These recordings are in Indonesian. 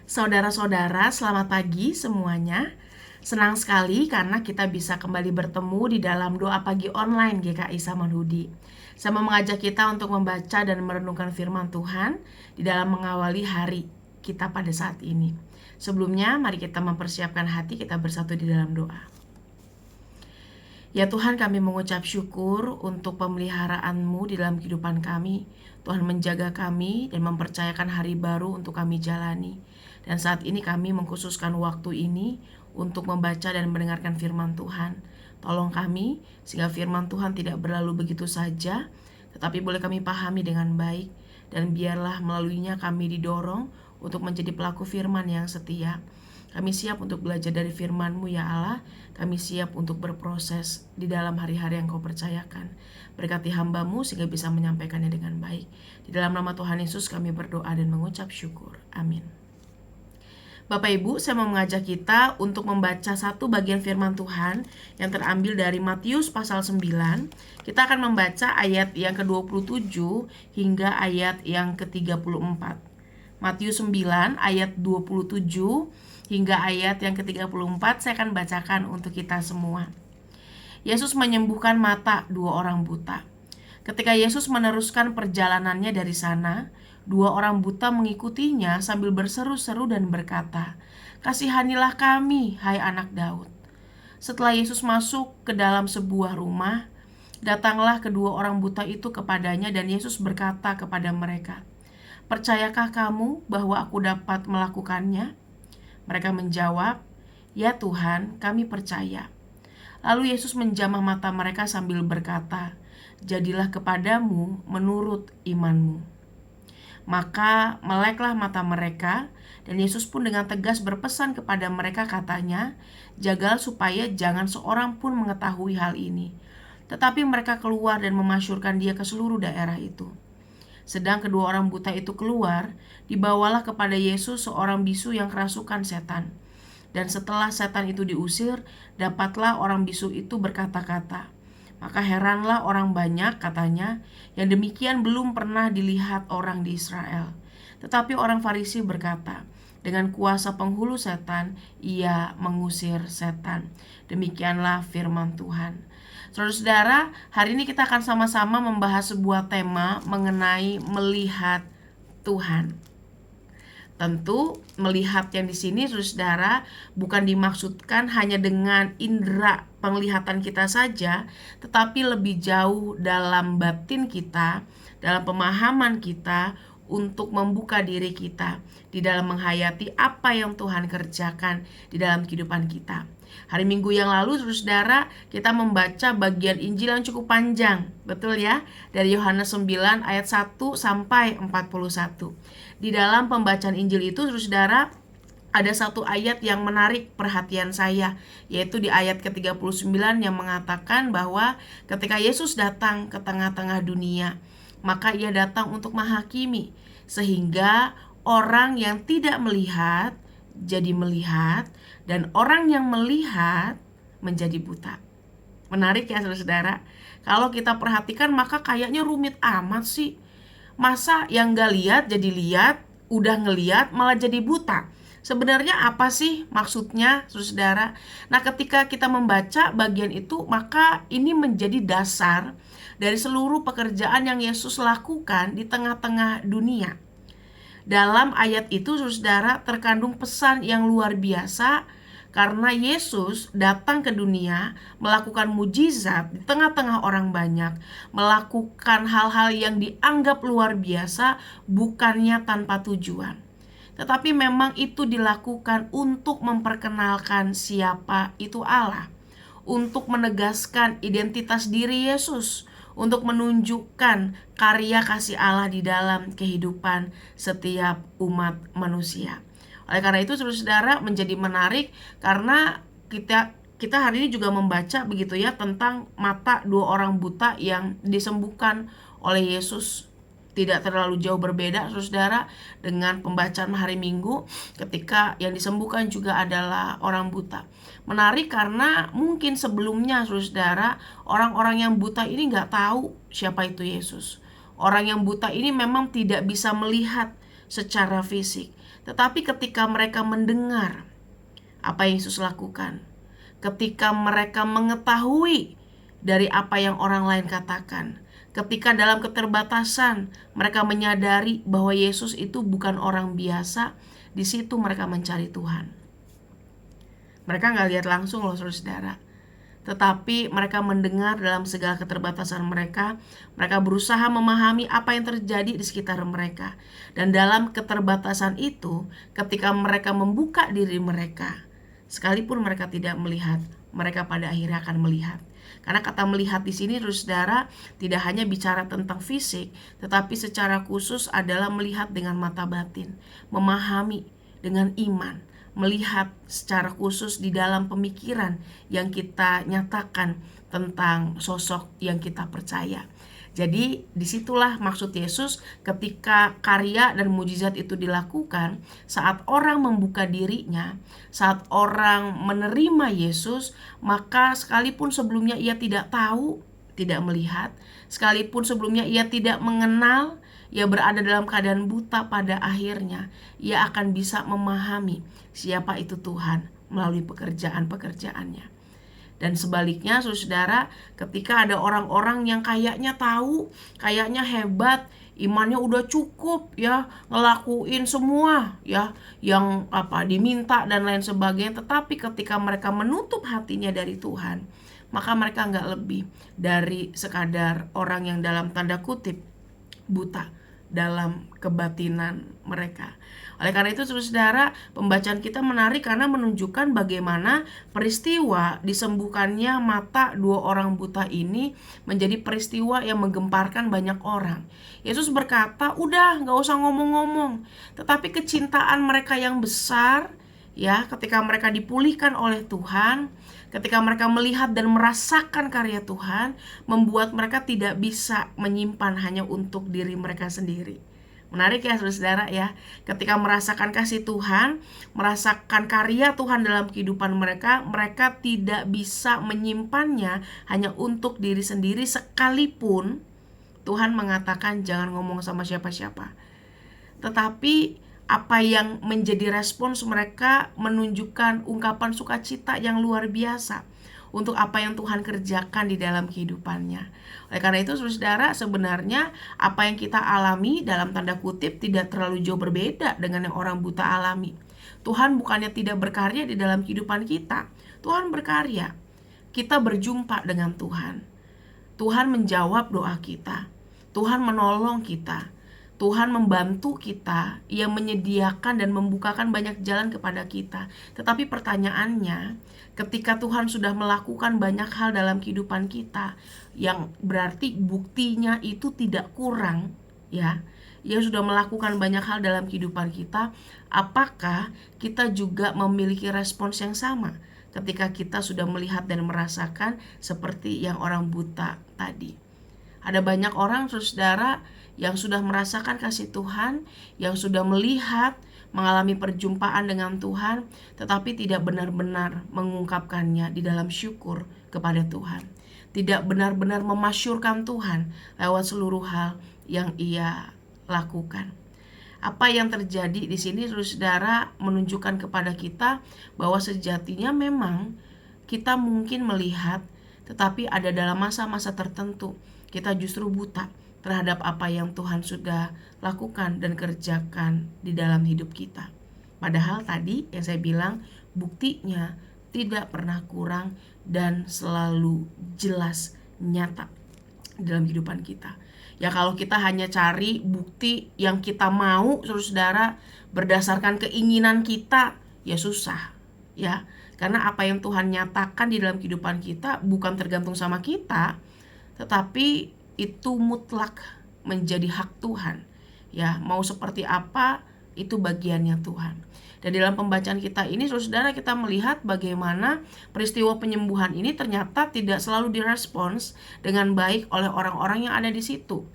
Saudara-saudara, selamat pagi semuanya. Senang sekali karena kita bisa kembali bertemu di dalam doa pagi online GKI Samanhudi. Saya mau mengajak kita untuk membaca dan merenungkan firman Tuhan di dalam mengawali hari kita pada saat ini. Sebelumnya, mari kita mempersiapkan hati, kita bersatu di dalam doa. Ya Tuhan, kami mengucap syukur untuk pemeliharaan-Mu di dalam kehidupan kami. Tuhan menjaga kami dan mempercayakan hari baru untuk kami jalani. Dan saat ini kami mengkhususkan waktu ini untuk membaca dan mendengarkan firman Tuhan. Tolong kami sehingga firman Tuhan tidak berlalu begitu saja, tetapi boleh kami pahami dengan baik. Dan biarlah melaluinya kami didorong untuk menjadi pelaku firman yang setia. Kami siap untuk belajar dari firman-Mu ya Allah. Kami siap untuk berproses di dalam hari-hari yang Kau percayakan. Berkati hamba-Mu sehingga bisa menyampaikannya dengan baik. Di dalam nama Tuhan Yesus kami berdoa dan mengucap syukur. Amin. Bapak Ibu, saya mau mengajak kita untuk membaca satu bagian firman Tuhan yang terambil dari Matius pasal 9. Kita akan membaca ayat yang ke-27 hingga ayat yang ke-34. Matius 9 ayat 27 hingga ayat yang ke-34 saya akan bacakan untuk kita semua. Yesus menyembuhkan mata dua orang buta. Ketika Yesus meneruskan perjalanannya dari sana, dua orang buta mengikutinya sambil berseru-seru dan berkata, "Kasihanilah kami, hai anak Daud." Setelah Yesus masuk ke dalam sebuah rumah, datanglah kedua orang buta itu kepadanya dan Yesus berkata kepada mereka, "Percayakah kamu bahwa aku dapat melakukannya?" Mereka menjawab, "Ya Tuhan, kami percaya." Lalu Yesus menjamah mata mereka sambil berkata, "Jadilah kepadamu menurut imanmu." Maka meleklah mata mereka, dan Yesus pun dengan tegas berpesan kepada mereka katanya, "Jagalah supaya jangan seorang pun mengetahui hal ini." Tetapi mereka keluar dan memasyurkan dia ke seluruh daerah itu. Sedang kedua orang buta itu keluar, dibawalah kepada Yesus seorang bisu yang kerasukan setan. Dan setelah setan itu diusir, dapatlah orang bisu itu berkata-kata. Maka heranlah orang banyak, katanya, yang demikian belum pernah dilihat orang di Israel. Tetapi orang Farisi berkata, dengan kuasa penghulu setan, ia mengusir setan. Demikianlah firman Tuhan. Saudara-saudara, hari ini kita akan sama-sama membahas sebuah tema mengenai melihat Tuhan. Tentu melihat yang di sini, saudara, bukan dimaksudkan hanya dengan indera penglihatan kita saja, tetapi lebih jauh dalam batin kita, dalam pemahaman kita, untuk membuka diri kita di dalam menghayati apa yang Tuhan kerjakan di dalam kehidupan kita. Hari Minggu yang lalu, saudara, kita membaca bagian Injil yang cukup panjang, betul ya? Dari Yohanes 9 ayat 1 sampai 41. Di dalam pembacaan Injil itu, saudara, ada satu ayat yang menarik perhatian saya, yaitu di ayat ke-39 yang mengatakan bahwa ketika Yesus datang ke tengah-tengah dunia, maka ia datang untuk menghakimi, sehingga orang yang tidak melihat jadi melihat, dan orang yang melihat menjadi buta. Menarik ya saudara. Kalau kita perhatikan maka kayaknya rumit amat sih. Masa yang gak lihat jadi lihat, udah ngelihat malah jadi buta? Sebenarnya apa sih maksudnya saudara? Nah, ketika kita membaca bagian itu, maka ini menjadi dasar dari seluruh pekerjaan yang Yesus lakukan di tengah-tengah dunia. Dalam ayat itu, saudara, terkandung pesan yang luar biasa karena Yesus datang ke dunia melakukan mujizat di tengah-tengah orang banyak, melakukan hal-hal yang dianggap luar biasa bukannya tanpa tujuan. Tetapi memang itu dilakukan untuk memperkenalkan siapa itu Allah, untuk menegaskan identitas diri Yesus, untuk menunjukkan karya kasih Allah di dalam kehidupan setiap umat manusia. Oleh karena itu, saudara, menjadi menarik karena kita hari ini juga membaca begitu ya tentang mata dua orang buta yang disembuhkan oleh Yesus. Tidak terlalu jauh berbeda, saudara, dengan pembacaan hari Minggu ketika yang disembuhkan juga adalah orang buta. Menarik karena mungkin sebelumnya, saudara, orang-orang yang buta ini gak tahu siapa itu Yesus. Orang yang buta ini memang tidak bisa melihat secara fisik. Tetapi ketika mereka mendengar apa yang Yesus lakukan, ketika mereka mengetahui dari apa yang orang lain katakan, ketika dalam keterbatasan mereka menyadari bahwa Yesus itu bukan orang biasa, di situ mereka mencari Tuhan. Mereka nggak lihat langsung loh saudara, tetapi mereka mendengar dalam segala keterbatasan mereka. Mereka berusaha memahami apa yang terjadi di sekitar mereka. Dan dalam keterbatasan itu, ketika mereka membuka diri mereka, sekalipun mereka tidak melihat, mereka pada akhirnya akan melihat. Karena kata melihat di sini, saudara, tidak hanya bicara tentang fisik, tetapi secara khusus adalah melihat dengan mata batin, memahami dengan iman, melihat secara khusus di dalam pemikiran yang kita nyatakan tentang sosok yang kita percaya. Jadi disitulah maksud Yesus ketika karya dan mujizat itu dilakukan, saat orang membuka dirinya, saat orang menerima Yesus, maka sekalipun sebelumnya ia tidak tahu, tidak melihat, sekalipun sebelumnya ia tidak mengenal, ia berada dalam keadaan buta, pada akhirnya ia akan bisa memahami siapa itu Tuhan melalui pekerjaan-pekerjaannya. Dan sebaliknya saudara, ketika ada orang-orang yang kayaknya tahu, kayaknya hebat, imannya udah cukup ya, ngelakuin semua ya yang diminta dan lain sebagainya, tetapi ketika mereka menutup hatinya dari Tuhan, maka mereka nggak lebih dari sekadar orang yang dalam tanda kutip buta dalam kebatinan mereka. Oleh karena itu saudara, pembacaan kita menarik karena menunjukkan bagaimana peristiwa disembuhkannya mata dua orang buta ini menjadi peristiwa yang menggemparkan banyak orang. Yesus berkata, udah gak usah ngomong-ngomong, tetapi kecintaan mereka yang besar ya, ketika mereka dipulihkan oleh Tuhan, ketika mereka melihat dan merasakan karya Tuhan, membuat mereka tidak bisa menyimpan hanya untuk diri mereka sendiri. Menarik ya saudara ya, ketika merasakan kasih Tuhan, merasakan karya Tuhan dalam kehidupan mereka, mereka tidak bisa menyimpannya hanya untuk diri sendiri, sekalipun Tuhan mengatakan jangan ngomong sama siapa-siapa. Tetapi apa yang menjadi respons mereka menunjukkan ungkapan sukacita yang luar biasa untuk apa yang Tuhan kerjakan di dalam kehidupannya. Oleh karena itu saudara, sebenarnya apa yang kita alami dalam tanda kutip tidak terlalu jauh berbeda dengan yang orang buta alami. Tuhan bukannya tidak berkarya di dalam kehidupan kita, Tuhan berkarya. Kita berjumpa dengan Tuhan, Tuhan menjawab doa kita, Tuhan menolong kita, Tuhan membantu kita, Ia menyediakan dan membukakan banyak jalan kepada kita. Tetapi pertanyaannya, ketika Tuhan sudah melakukan banyak hal dalam kehidupan kita, yang berarti buktinya itu tidak kurang, ya, Ia sudah melakukan banyak hal dalam kehidupan kita, apakah kita juga memiliki respons yang sama ketika kita sudah melihat dan merasakan seperti yang orang buta tadi? Ada banyak orang saudara yang sudah merasakan kasih Tuhan, yang sudah melihat, mengalami perjumpaan dengan Tuhan, tetapi tidak benar-benar mengungkapkannya di dalam syukur kepada Tuhan. Tidak benar-benar memasyurkan Tuhan lewat seluruh hal yang ia lakukan. Apa yang terjadi di sini saudara menunjukkan kepada kita bahwa sejatinya memang kita mungkin melihat, tetapi ada dalam masa-masa tertentu kita justru buta terhadap apa yang Tuhan sudah lakukan dan kerjakan di dalam hidup kita. Padahal tadi yang saya bilang, buktinya tidak pernah kurang dan selalu jelas nyata dalam kehidupan kita. Ya kalau kita hanya cari bukti yang kita mau saudara berdasarkan keinginan kita, ya susah ya. Karena apa yang Tuhan nyatakan di dalam kehidupan kita bukan tergantung sama kita, tetapi itu mutlak menjadi hak Tuhan. Ya, mau seperti apa itu bagiannya Tuhan. Dan dalam pembacaan kita ini saudara, kita melihat bagaimana peristiwa penyembuhan ini ternyata tidak selalu direspons dengan baik oleh orang-orang yang ada di situ.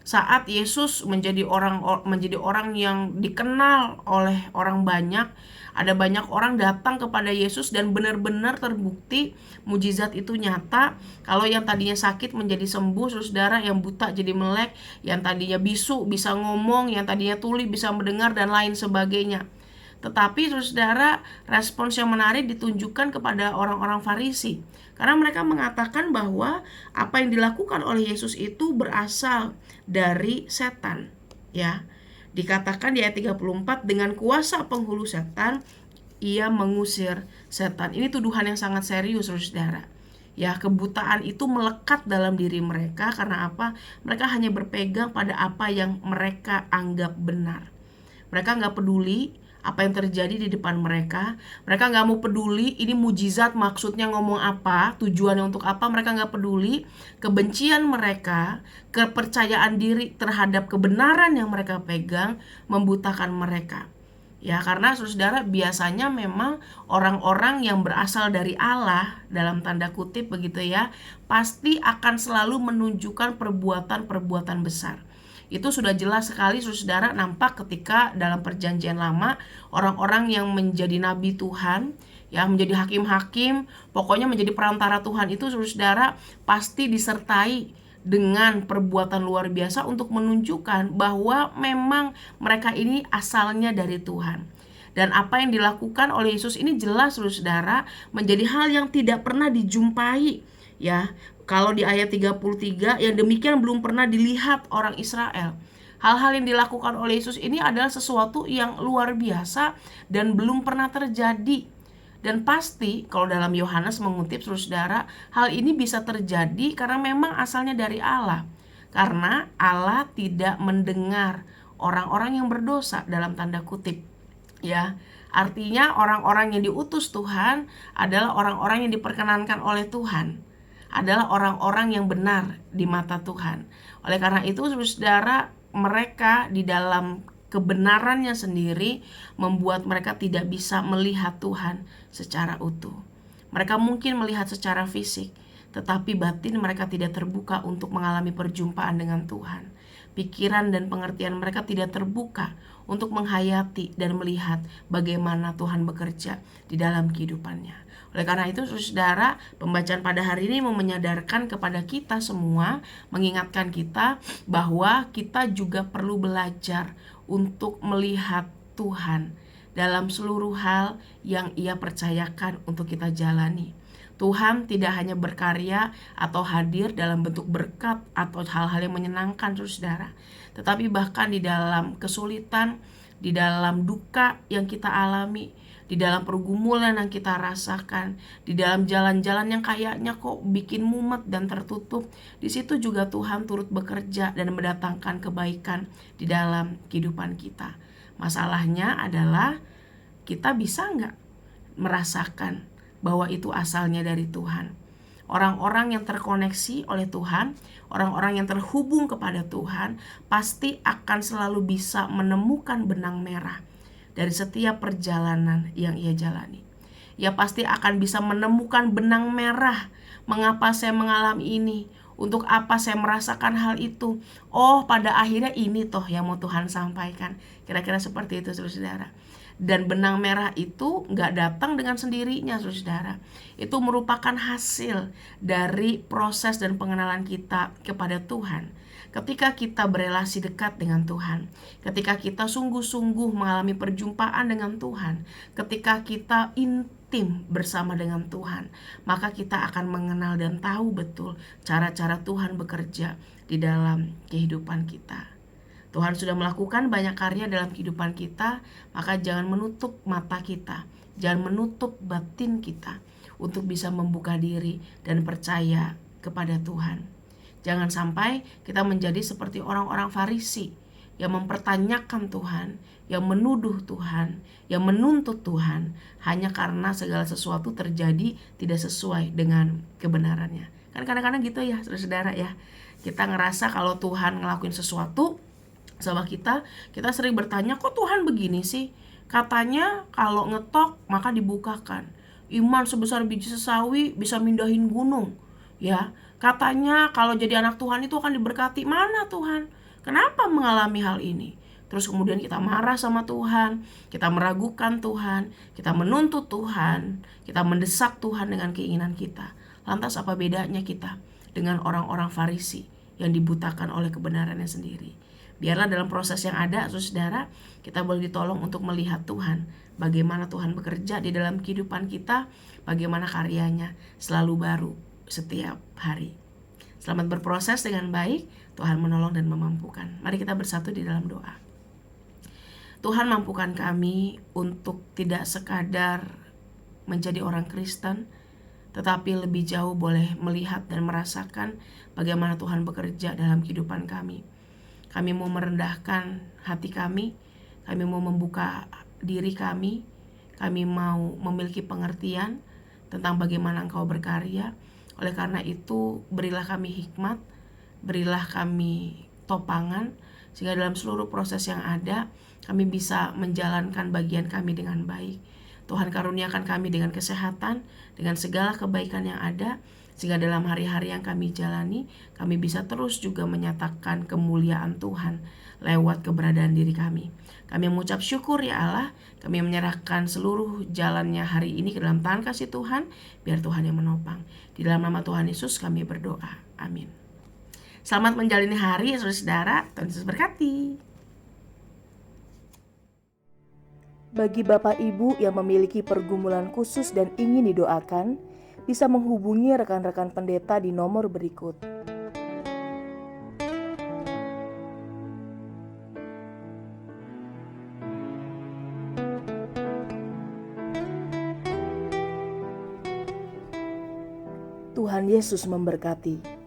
Saat Yesus menjadi orang yang dikenal oleh orang banyak, ada banyak orang datang kepada Yesus dan benar-benar terbukti mujizat itu nyata. Kalau yang tadinya sakit menjadi sembuh, saudara, yang buta jadi melek, yang tadinya bisu bisa ngomong, yang tadinya tuli bisa mendengar, dan lain sebagainya. Tetapi saudara, respons yang menarik ditunjukkan kepada orang-orang Farisi, karena mereka mengatakan bahwa apa yang dilakukan oleh Yesus itu berasal dari setan. Ya, dikatakan di ayat 34, dengan kuasa penghulu setan ia mengusir setan. Ini tuduhan yang sangat serius, saudara. Ya, kebutaan itu melekat dalam diri mereka. Karena apa? Mereka hanya berpegang pada apa yang mereka anggap benar. Mereka nggak peduli apa yang terjadi di depan mereka. Mereka nggak mau peduli ini mujizat maksudnya ngomong apa, tujuannya untuk apa. Mereka nggak peduli. Kebencian mereka, kepercayaan diri terhadap kebenaran yang mereka pegang membutakan mereka. Ya, karena saudara, biasanya memang orang-orang yang berasal dari Allah, dalam tanda kutip begitu ya, pasti akan selalu menunjukkan perbuatan-perbuatan besar. Itu sudah jelas sekali, saudara, nampak ketika dalam perjanjian lama orang-orang yang menjadi nabi Tuhan, yang menjadi hakim-hakim, pokoknya menjadi perantara Tuhan itu, saudara, pasti disertai dengan perbuatan luar biasa untuk menunjukkan bahwa memang mereka ini asalnya dari Tuhan. Dan apa yang dilakukan oleh Yesus ini jelas, saudara, menjadi hal yang tidak pernah dijumpai. Ya, kalau di ayat 33, yang demikian belum pernah dilihat orang Israel. Hal-hal yang dilakukan oleh Yesus ini adalah sesuatu yang luar biasa dan belum pernah terjadi. Dan pasti kalau dalam Yohanes mengutip, saudara, hal ini bisa terjadi karena memang asalnya dari Allah. Karena Allah tidak mendengar orang-orang yang berdosa, dalam tanda kutip. Ya, artinya orang-orang yang diutus Tuhan adalah orang-orang yang diperkenankan oleh Tuhan, adalah orang-orang yang benar di mata Tuhan. Oleh karena itu, saudara, mereka di dalam kebenarannya sendiri membuat mereka tidak bisa melihat Tuhan secara utuh. Mereka mungkin melihat secara fisik, tetapi batin mereka tidak terbuka untuk mengalami perjumpaan dengan Tuhan. Pikiran dan pengertian mereka tidak terbuka untuk menghayati dan melihat bagaimana Tuhan bekerja di dalam kehidupannya. Oleh karena itu, saudara, pembacaan pada hari ini mau menyadarkan kepada kita semua, mengingatkan kita bahwa kita juga perlu belajar untuk melihat Tuhan dalam seluruh hal yang Ia percayakan untuk kita jalani. Tuhan tidak hanya berkarya atau hadir dalam bentuk berkat atau hal-hal yang menyenangkan, saudara, tetapi bahkan di dalam kesulitan, di dalam duka yang kita alami, di dalam pergumulan yang kita rasakan, di dalam jalan-jalan yang kayaknya kok bikin mumet dan tertutup, di situ juga Tuhan turut bekerja dan mendatangkan kebaikan di dalam kehidupan kita. Masalahnya adalah kita bisa nggak merasakan bahwa itu asalnya dari Tuhan. Orang-orang yang terkoneksi oleh Tuhan, orang-orang yang terhubung kepada Tuhan, pasti akan selalu bisa menemukan benang merah dari setiap perjalanan yang ia jalani. Ia pasti akan bisa menemukan benang merah. Mengapa saya mengalami ini? Untuk apa saya merasakan hal itu? Oh, pada akhirnya ini toh yang mau Tuhan sampaikan. Kira-kira seperti itu, saudara. Dan benang merah itu gak datang dengan sendirinya, saudara. Itu merupakan hasil dari proses dan pengenalan kita kepada Tuhan. Ketika kita berelasi dekat dengan Tuhan, ketika kita sungguh-sungguh mengalami perjumpaan dengan Tuhan, ketika kita intim bersama dengan Tuhan, maka kita akan mengenal dan tahu betul cara-cara Tuhan bekerja di dalam kehidupan kita. Tuhan sudah melakukan banyak karya dalam kehidupan kita, maka jangan menutup mata kita, jangan menutup batin kita untuk bisa membuka diri dan percaya kepada Tuhan. Jangan sampai kita menjadi seperti orang-orang Farisi yang mempertanyakan Tuhan, yang menuduh Tuhan, yang menuntut Tuhan hanya karena segala sesuatu terjadi tidak sesuai dengan kebenarannya. Kan kadang-kadang gitu ya, saudara ya. Kita ngerasa kalau Tuhan ngelakuin sesuatu sama kita sering bertanya, kok Tuhan begini sih? Katanya kalau ngetok maka dibukakan. Iman sebesar biji sesawi bisa mindahin gunung. Ya, katanya kalau jadi anak Tuhan itu akan diberkati. Mana Tuhan? Kenapa mengalami hal ini? Terus kemudian kita marah sama Tuhan, kita meragukan Tuhan, kita menuntut Tuhan, kita mendesak Tuhan dengan keinginan kita. Lantas apa bedanya kita dengan orang-orang Farisi yang dibutakan oleh kebenarannya sendiri? Biarlah dalam proses yang ada, saudara, kita boleh ditolong untuk melihat Tuhan, bagaimana Tuhan bekerja di dalam kehidupan kita, bagaimana karyanya selalu baru setiap hari. Selamat berproses dengan baik, Tuhan menolong dan memampukan. Mari kita bersatu di dalam doa. Tuhan, mampukan kami untuk tidak sekadar menjadi orang Kristen, tetapi lebih jauh boleh melihat dan merasakan bagaimana Tuhan bekerja dalam kehidupan kami. Kami mau merendahkan hati kami mau membuka diri kami mau memiliki pengertian tentang bagaimana Engkau berkarya. Oleh karena itu, berilah kami hikmat, berilah kami topangan, sehingga dalam seluruh proses yang ada, kami bisa menjalankan bagian kami dengan baik. Tuhan karuniakan kami dengan kesehatan, dengan segala kebaikan yang ada, sehingga dalam hari-hari yang kami jalani, kami bisa terus juga menyatakan kemuliaan Tuhan lewat keberadaan diri kami. Kami mengucap syukur ya Allah, kami menyerahkan seluruh jalannya hari ini ke dalam tangan kasih Tuhan, biar Tuhan yang menopang. Di dalam nama Tuhan Yesus kami berdoa. Amin. Selamat menjalani hari, saudara-saudara. Tuhan Yesus berkati. Bagi Bapak Ibu yang memiliki pergumulan khusus dan ingin didoakan, bisa menghubungi rekan-rekan pendeta di nomor berikut. Tuhan Yesus memberkati.